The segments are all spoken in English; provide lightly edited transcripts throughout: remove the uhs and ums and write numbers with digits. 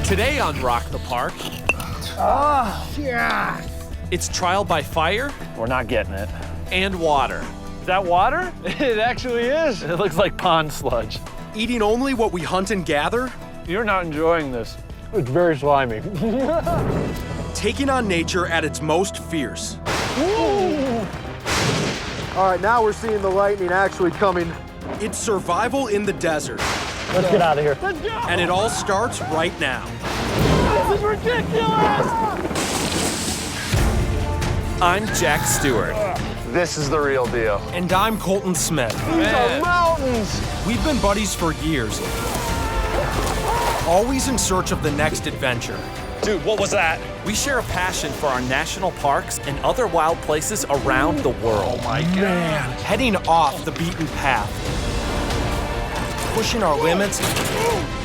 Today on Rock the Park, it's trial by fire. We're not getting it. And water. Is that water? It actually is. It looks like pond sludge. Eating only what we hunt and gather. You're not enjoying this. It's very slimy. Taking on nature at its most fierce. All right, now we're seeing the lightning actually coming. It's survival in the desert. Let's get out of here. Let's go! And it all starts right now. This is ridiculous! I'm Jack Stewart. This is the real deal. And I'm Colton Smith. These are mountains! We've been buddies for years. Always in search of the next adventure. Dude, what was that? We share a passion for our national parks and other wild places around the world. Oh my God. Heading off the beaten path. Pushing our limits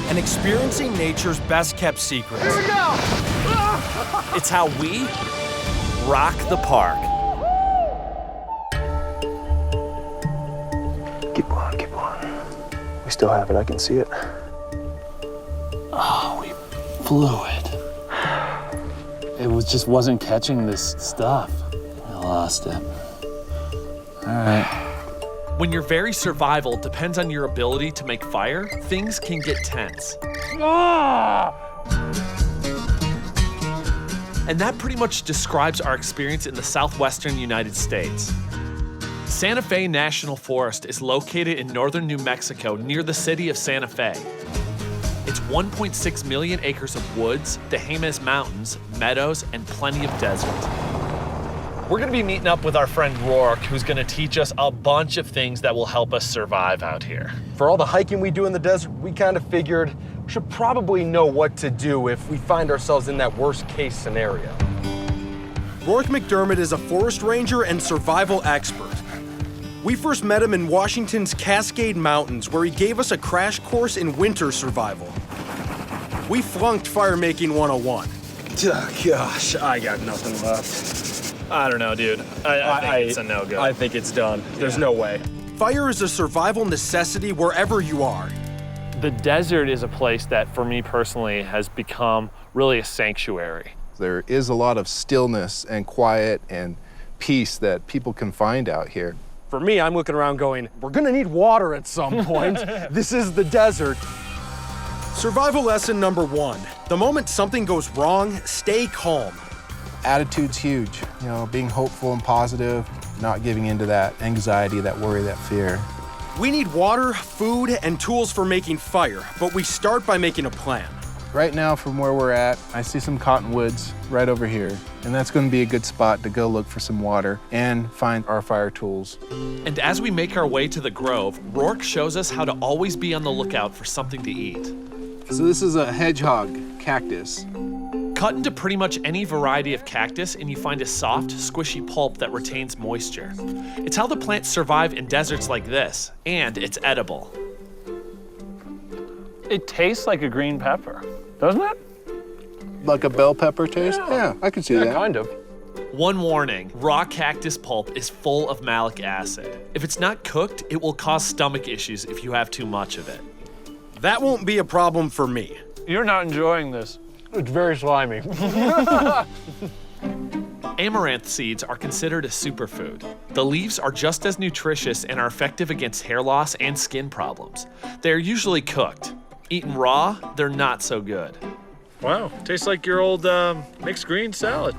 and experiencing nature's best kept secrets. Here we go! It's how we rock the park. Keep going, keep going. We still have it, I can see it. Oh, we blew it. It just wasn't catching this stuff. I lost it. All right. When your very survival depends on your ability to make fire, things can get tense. And that pretty much describes our experience in the southwestern United States. Santa Fe National Forest is located in northern New Mexico near the city of Santa Fe. It's 1.6 million acres of woods, the Jemez Mountains, meadows, and plenty of desert. We're gonna be meeting up with our friend Roarke, who's gonna teach us a bunch of things that will help us survive out here. For all the hiking we do in the desert, we kind of figured we should probably know what to do if we find ourselves in that worst case scenario. Roarke McDermott is a forest ranger and survival expert. We first met him in Washington's Cascade Mountains, where he gave us a crash course in winter survival. We flunked Firemaking 101. Oh, gosh, I got nothing left. I don't know, dude. I think it's a no-go. I think it's done. There's no way. Fire is a survival necessity wherever you are. The desert is a place that, for me personally, has become really a sanctuary. There is a lot of stillness and quiet and peace that people can find out here. For me, I'm looking around going, we're gonna need water at some point. This is the desert. Survival lesson number 1. The moment something goes wrong, stay calm. Attitude's huge, you know, being hopeful and positive, not giving into that anxiety, that worry, that fear. We need water, food, and tools for making fire, but we start by making a plan. Right now, from where we're at, I see some cottonwoods right over here, and that's going to be a good spot to go look for some water and find our fire tools. And as we make our way to the grove, Roarke shows us how to always be on the lookout for something to eat. So this is a hedgehog cactus. Cut into pretty much any variety of cactus and you find a soft, squishy pulp that retains moisture. It's how the plants survive in deserts like this, and it's edible. It tastes like a green pepper, doesn't it? Like a bell pepper taste? Yeah, I can see that. Kind of. One warning, raw cactus pulp is full of malic acid. If it's not cooked, it will cause stomach issues if you have too much of it. That won't be a problem for me. You're not enjoying this. It's very slimy. Amaranth seeds are considered a superfood. The leaves are just as nutritious and are effective against hair loss and skin problems. They are usually cooked. Eaten raw, they're not so good. Wow, tastes like your old mixed green salad.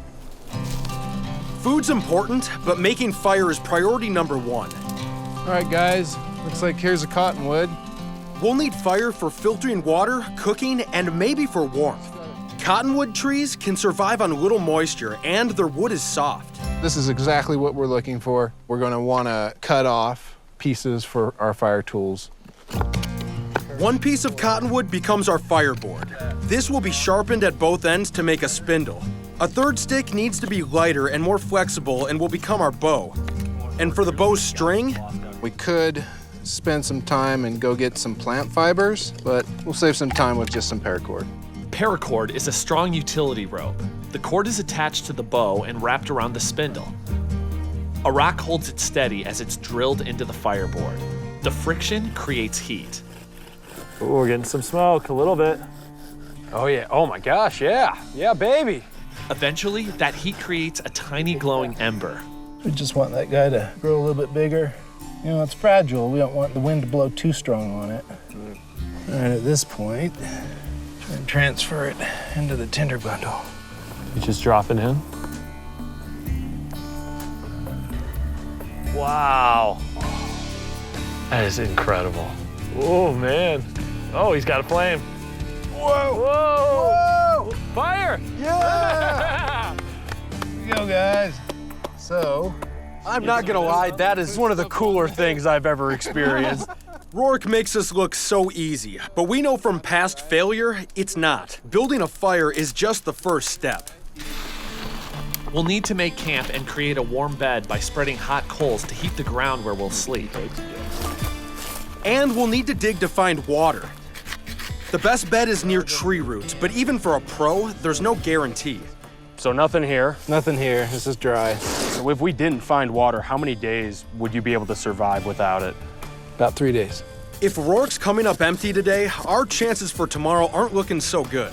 Food's important, but making fire is priority number 1. All right, guys, looks like here's a cottonwood. We'll need fire for filtering water, cooking, and maybe for warmth. Cottonwood trees can survive on little moisture, and their wood is soft. This is exactly what we're looking for. We're going to want to cut off pieces for our fire tools. One piece of cottonwood becomes our fireboard. This will be sharpened at both ends to make a spindle. A third stick needs to be lighter and more flexible and will become our bow. And for the bow's string, We could spend some time and go get some plant fibers, but we'll save some time with just some paracord. paracord is a strong utility rope. The cord is attached to the bow and wrapped around the spindle. A rock holds it steady as it's drilled into the fireboard. The friction creates heat. Ooh, we're getting some smoke, a little bit. Oh yeah, oh my gosh, yeah. Yeah, baby. Eventually, that heat creates a tiny glowing ember. We just want that guy to grow a little bit bigger. You know, it's fragile. We don't want the wind to blow too strong on it. All right, at this point, try and transfer it into the tinder bundle. You just drop it in? Wow. That is incredible. Oh, man. Oh, he's got a flame. Whoa! Whoa! Whoa! Fire! Yeah! Here we go, guys. So, I'm not gonna lie, that is one of the cooler things I've ever experienced. Roarke makes this look so easy, but we know from past failure, it's not. Building a fire is just the first step. We'll need to make camp and create a warm bed by spreading hot coals to heat the ground where we'll sleep. And we'll need to dig to find water. The best bed is near tree roots, but even for a pro, there's no guarantee. So nothing here. nothing here. This is dry. So if we didn't find water, how many days would you be able to survive without it? About 3 days. If Roarke's coming up empty today, our chances for tomorrow aren't looking so good.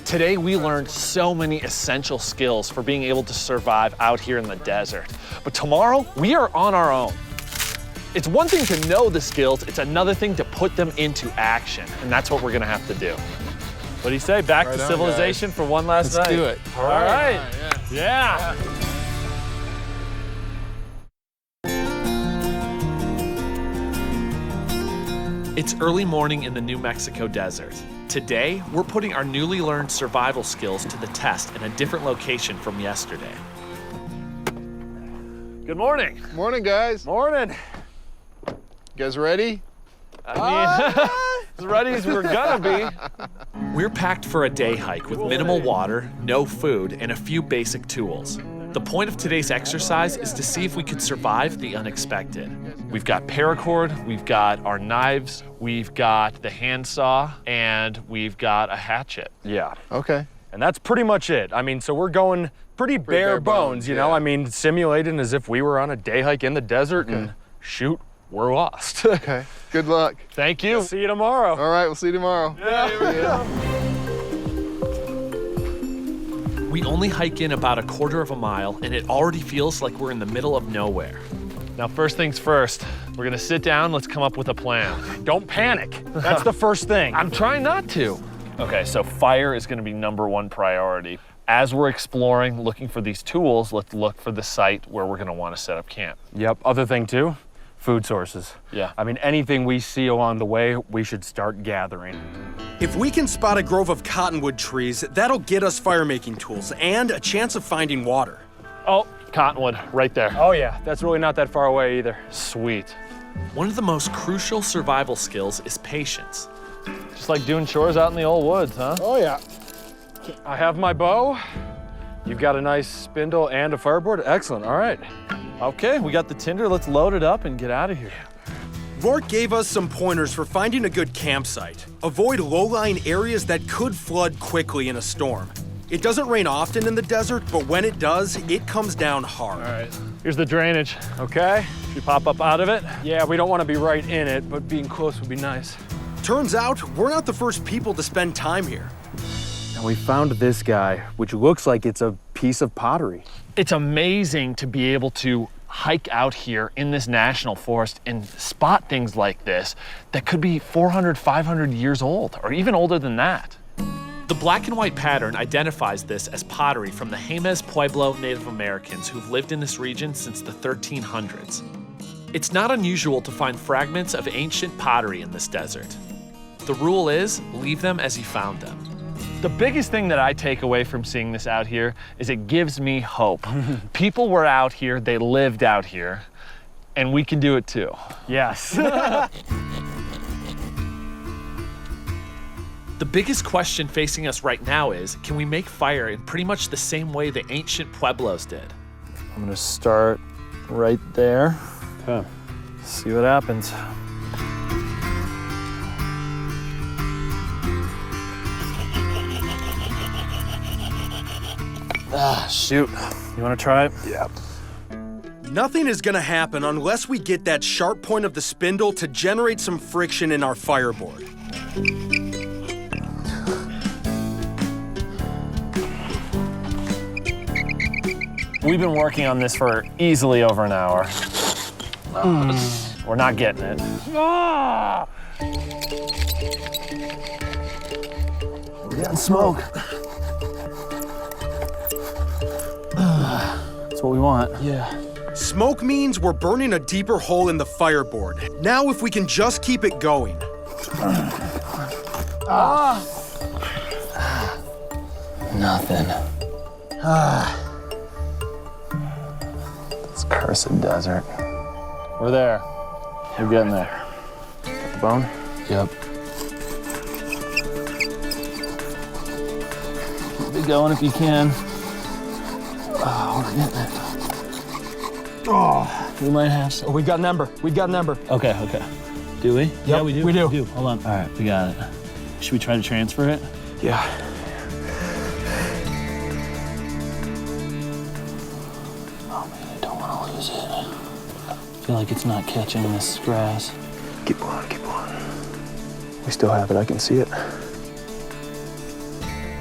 Today, we learned so many essential skills for being able to survive out here in the desert. But tomorrow, we are on our own. It's one thing to know the skills, it's another thing to put them into action. And that's what we're gonna have to do. What do you say? Back Right to on, civilization for one last Let's night. do it. All right. Yeah. It's early morning in the New Mexico desert. Today, we're putting our newly learned survival skills to the test in a different location from yesterday. Good morning. Morning, guys. Morning. You guys ready? I mean, as ready as we're gonna be. We're packed for a day hike with minimal water, no food, and a few basic tools. The point of today's exercise is to see if we could survive the unexpected. We've got paracord, we've got our knives, we've got the handsaw, and we've got a hatchet. Yeah. Okay. And that's pretty much it. I mean, so we're going pretty bare bones, you know? yeah. I mean, simulating as if we were on a day hike in the desert and shoot, we're lost. Okay. Good luck. Thank you. See you tomorrow. All right, we'll see you tomorrow. We only hike in about a quarter of a mile, and it already feels like we're in the middle of nowhere. Now, first things first, we're gonna sit down, let's come up with a plan. Don't panic. That's the first thing. I'm trying not to. Okay, so fire is gonna be #1 priority. As we're exploring, looking for these tools, let's look for the site where we're gonna wanna set up camp. Yep. Other thing too, food sources. Yeah. I mean, anything we see along the way, we should start gathering. If we can spot a grove of cottonwood trees, that'll get us fire-making tools and a chance of finding water. Oh, cottonwood, right there. Oh yeah, that's really not that far away either. Sweet. One of the most crucial survival skills is patience. Just like doing chores out in the old woods, huh? Oh, yeah. I have my bow. You've got a nice spindle and a fireboard. Excellent, all right. Okay, we got the tinder, let's load it up and get out of here. Roarke gave us some pointers for finding a good campsite. Avoid low-lying areas that could flood quickly in a storm. It doesn't rain often in the desert, but when it does, it comes down hard. All right, here's the drainage. Okay. Should we pop up out of it? Yeah, we don't want to be right in it, but being close would be nice. Turns out, we're not the first people to spend time here. And we found this guy, which looks like it's a piece of pottery. It's amazing to be able to hike out here in this national forest and spot things like this that could be 400, 500 years old, or even older than that. The black and white pattern identifies this as pottery from the Jemez Pueblo Native Americans who've lived in this region since the 1300s. It's not unusual to find fragments of ancient pottery in this desert. The rule is, leave them as you found them. The biggest thing that I take away from seeing this out here is it gives me hope. People were out here, they lived out here, and we can do it too. Yes. The biggest question facing us right now is, can we make fire in pretty much the same way the ancient Pueblos did? I'm gonna start right there. Okay. See what happens. Ah, shoot. You wanna try it? Yeah. Nothing is gonna happen unless we get that sharp point of the spindle to generate some friction in our fireboard. We've been working on this for easily over an hour. We're not getting it. We're getting smoke. That's what we want. Yeah. Smoke means we're burning a deeper hole in the fireboard. Now if we can just keep it going. Nothing. This cursed desert. We're there. We're getting there. Got the bone? Yep. Keep it going if you can. Oh, we're getting it. Oh, we might have some. We got an ember. We got an ember. Okay. Do we? Yeah, we do. we do. Hold on. All right, we got it. Should we try to transfer it? Yeah. Oh man, I don't want to lose it. I feel like it's not catching this grass. Keep blowing, keep blowing. We still have it, I can see it.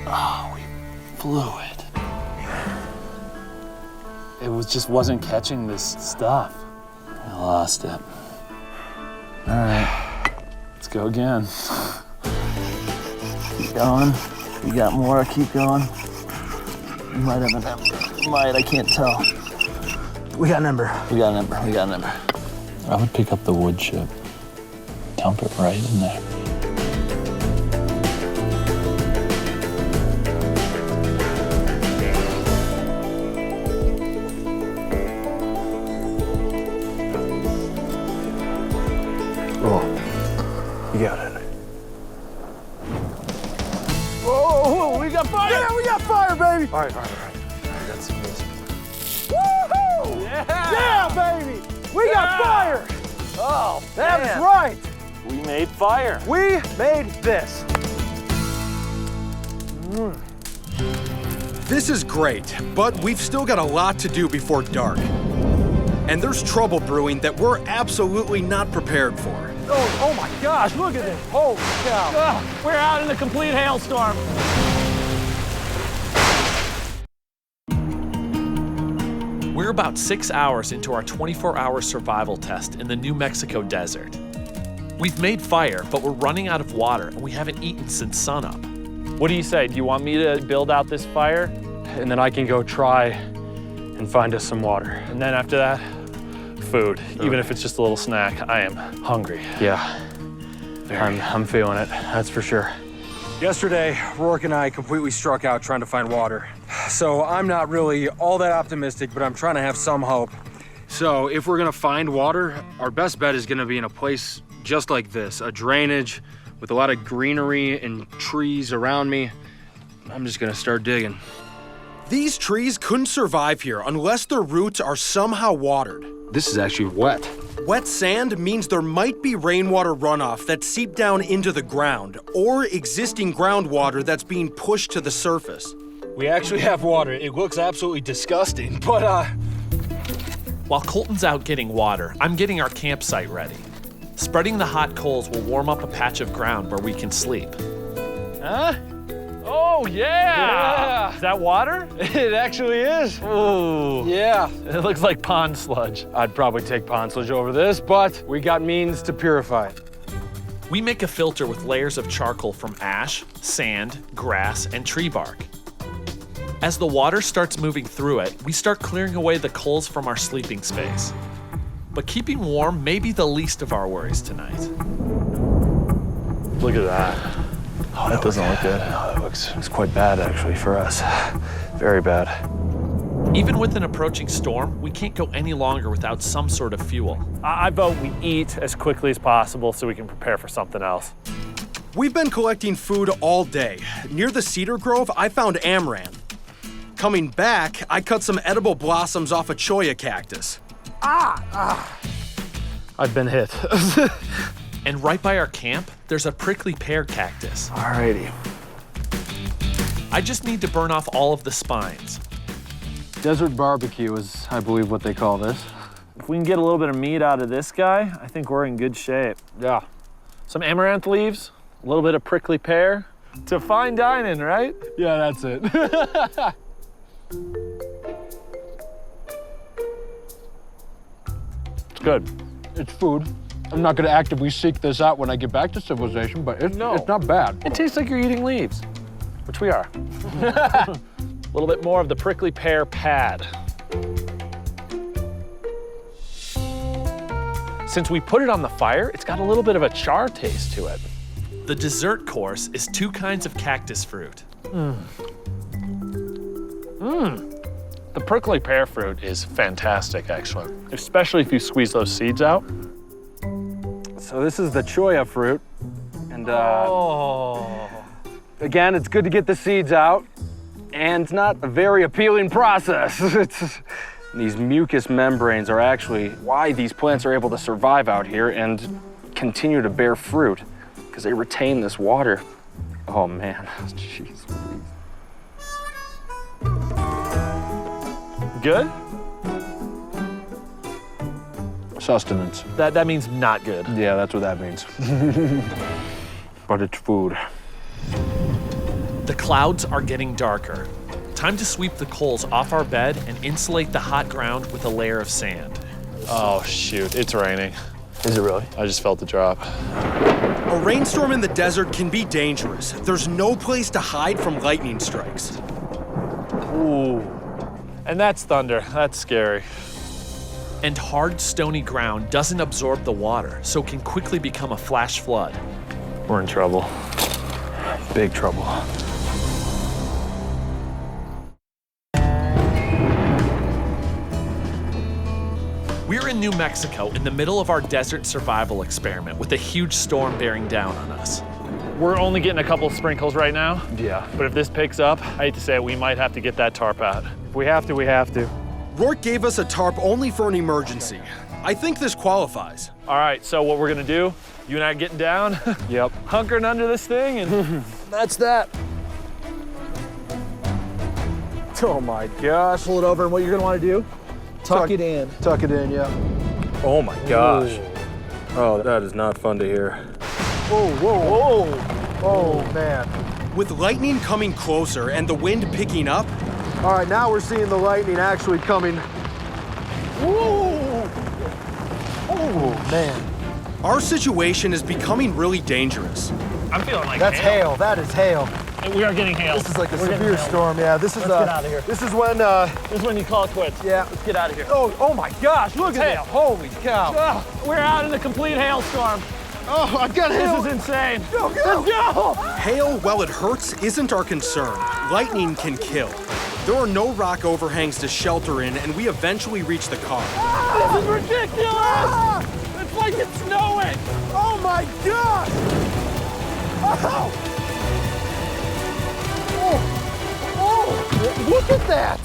Oh, we blew it. It just wasn't catching this stuff. I lost it. All right, let's go again. Keep going. We got more, keep going. We might have an ember. I can't tell. We got an ember. We got an ember. I would pick up the wood chip. Dump it right in there. You got it. Oh, we got fire! Yeah, we got fire, baby! All right. That's this. Woohoo! Yeah, baby! We got fire! Oh, That is right! we made fire. We made this. This is great, but we've still got a lot to do before dark. And there's trouble brewing that we're absolutely not prepared for. Oh my gosh, look at this. Holy cow. We're out in a complete hailstorm. We're about 6 hours into our 24-hour survival test in the New Mexico desert. We've made fire, but we're running out of water and we haven't eaten since sunup. What do you say? Do you want me to build out this fire? And then I can go try and find us some water. And then after that, food. Even if it's just a little snack. I am hungry. Yeah, I'm feeling it, that's for sure. Yesterday, Roarke and I completely struck out trying to find water. So I'm not really all that optimistic, but I'm trying to have some hope. So if we're gonna find water, our best bet is gonna be in a place just like this, a drainage with a lot of greenery and trees around me. I'm just gonna start digging. These trees couldn't survive here unless their roots are somehow watered. This is actually wet. Wet sand means there might be rainwater runoff that seeped down into the ground, or existing groundwater that's being pushed to the surface. We actually have water. It looks absolutely disgusting, but While Colton's out getting water, I'm getting our campsite ready. Spreading the hot coals will warm up a patch of ground where we can sleep. Huh? Oh, yeah! Is that water? it actually is. Ooh. Yeah. It looks like pond sludge. I'd probably take pond sludge over this, but we got means to purify it. We make a filter with layers of charcoal from ash, sand, grass, and tree bark. As the water starts moving through it, we start clearing away the coals from our sleeping space. But keeping warm may be the least of our worries tonight. Look at that. Oh, that doesn't look good. No, that looks quite bad, actually, for us. Very bad. Even with an approaching storm, we can't go any longer without some sort of fuel. I vote we eat as quickly as possible so we can prepare for something else. We've been collecting food all day. Near the cedar grove, I found amaranth. Coming back, I cut some edible blossoms off a cholla cactus. I've been hit. And right by our camp, there's a prickly pear cactus. Alrighty. I just need to burn off all of the spines. Desert barbecue is, I believe, what they call this. If we can get a little bit of meat out of this guy, I think we're in good shape. Yeah. Some amaranth leaves, a little bit of prickly pear. To fine dining, right? Yeah, that's it. It's good. It's food. I'm not gonna actively seek this out when I get back to civilization, but it's not bad. It tastes like you're eating leaves, which we are. A little bit more of the prickly pear pad. Since we put it on the fire, it's got a little bit of a char taste to it. The dessert course is 2 kinds of cactus fruit. The prickly pear fruit is fantastic, actually, especially if you squeeze those seeds out. So this is the cholla fruit. And again, it's good to get the seeds out. And it's not a very appealing process. These mucous membranes are actually why these plants are able to survive out here and continue to bear fruit, because they retain this water. Oh man, jeez. Good? Sustenance. That means not good. Yeah, that's what that means. But it's food. The clouds are getting darker. Time to sweep the coals off our bed and insulate the hot ground with a layer of sand. Oh shoot, it's raining. Is it really? I just felt the drop. A rainstorm in the desert can be dangerous. There's no place to hide from lightning strikes. Ooh. And that's thunder. That's scary. And hard, stony ground doesn't absorb the water, so it can quickly become a flash flood. We're in trouble. Big trouble. We're in New Mexico in the middle of our desert survival experiment with a huge storm bearing down on us. We're only getting a couple of sprinkles right now. Yeah. But if this picks up, I hate to say it, we might have to get that tarp out. If we have to, we have to. Roarke gave us a tarp only for an emergency. I think this qualifies. All right, so what we're gonna do, you and I are getting down, Yep. hunkering under this thing, and that's that. Oh my gosh. Pull it over, and what you're gonna want to do? Tuck it in. Tuck it in, yeah. Oh my gosh. Oh, that is not fun to hear. Whoa, whoa, whoa. Oh, man. With lightning coming closer and the wind picking up, All right, now we're seeing the lightning actually coming. Whoa! Oh, man. our situation is becoming really dangerous. I'm feeling like That's hail. That is hail. We are getting hail. This is like a We're getting severe hail. storm. Yeah, this is Let's get out of here. This is when This is when you call it quits. yeah. Let's get out of here. Oh my gosh, look at hail. that. Holy cow. Oh, we're out in a complete hailstorm. Oh, I've got hail. This is insane. Go, go. Let's go. Hail, while it hurts, isn't our concern. Lightning can kill. There are no rock overhangs to shelter in, and we eventually reach the car. This is ridiculous. It's like it's snowing. Oh my gosh. Oh. Oh, look at that.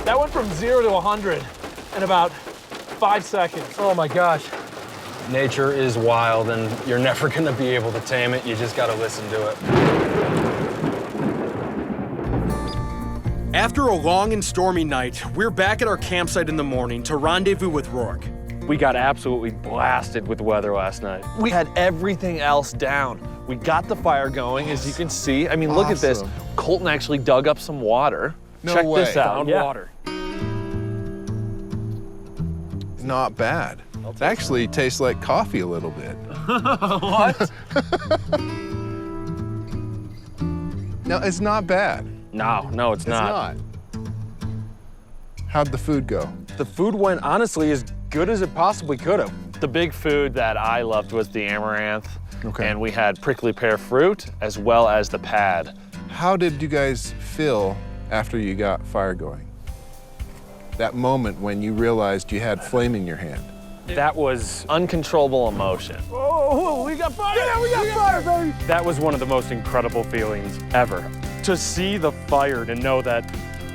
That went from 0 to 100 in about 5 seconds. Oh my gosh. Nature is wild, and you're never gonna be able to tame it. You just gotta listen to it. After a long and stormy night, we're back at our campsite in the morning to rendezvous with Roarke. We got absolutely blasted with weather last night. We had everything else down. We got the fire going, as you can see. I mean, look at this. Colton actually dug up some water. No Check way. this out. Found Yeah. water. Not bad. It actually tastes like coffee a little bit. What? No, it's not bad. No, it's It's not. not. How'd the food go? The food went, honestly, as good as it possibly could have. The big food that I loved was the amaranth. Okay. And we had prickly pear fruit as well as the pad. How did you guys feel after you got fire going? That moment when you realized you had flame in your hand. That was Uncontrollable emotion. Oh, we got fire. Yeah, we got fire, baby. That was one of the most incredible feelings ever. To see the fire, to know that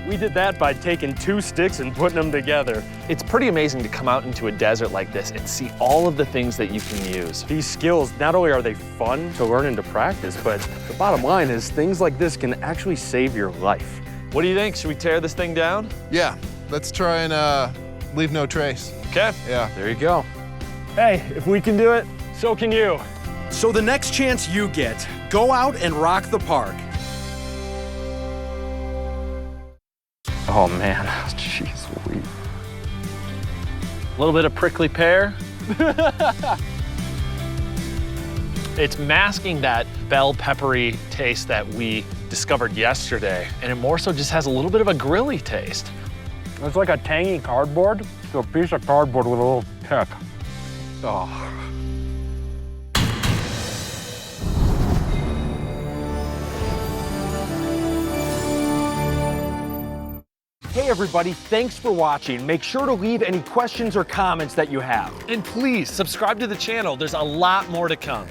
we did that by taking 2 sticks and putting them together. It's pretty amazing to come out into a desert like this and see all of the things that you can use. These skills, not only are they fun to learn and to practice, but the bottom line is things like this can actually save your life. What do you think? Should we tear this thing down? Yeah, let's try and leave no trace. Okay. Yeah. There you go. Hey, if we can do it, So can you. So the next chance you get, go out and rock the park. Oh man, jeez Louise. A little bit of prickly pear, It's masking that bell peppery taste that we discovered yesterday, and it more so just has a little bit of a grilly taste. It's like a tangy cardboard to a piece of cardboard with a little kick. Oh. Hey everybody, thanks for watching. Make sure to leave any questions or comments that you have. And please subscribe to the channel. There's a lot more to come.